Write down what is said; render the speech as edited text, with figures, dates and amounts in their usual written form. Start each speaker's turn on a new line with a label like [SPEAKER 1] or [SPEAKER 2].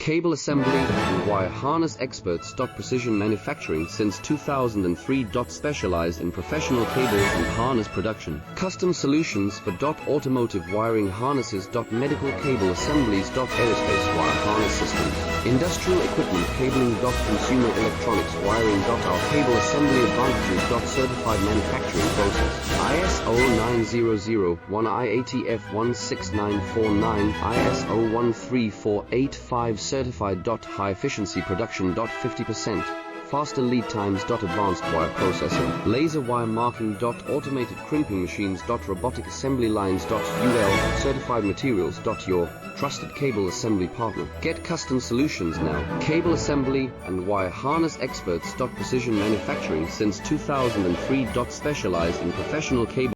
[SPEAKER 1] Cable assembly and wire harness experts. Precision manufacturing since 2003. Specialized in professional cables and harness production. Custom solutions for automotive wiring harnesses. Medical cable assemblies. Aerospace wire harness systems. Industrial equipment cabling. Consumer electronics wiring. Our cable assembly advantages. Certified manufacturing process. ISO 9001 IATF 16949 ISO 13485 certified. High efficiency production. 50%. Faster lead times. Advanced wire processing. Laser wire marking. Automated crimping machines. Robotic assembly lines. UL certified materials. Your trusted cable assembly partner. Get custom solutions now. Cable assembly and wire harness experts. Precision manufacturing since 2003. Specialized in professional cable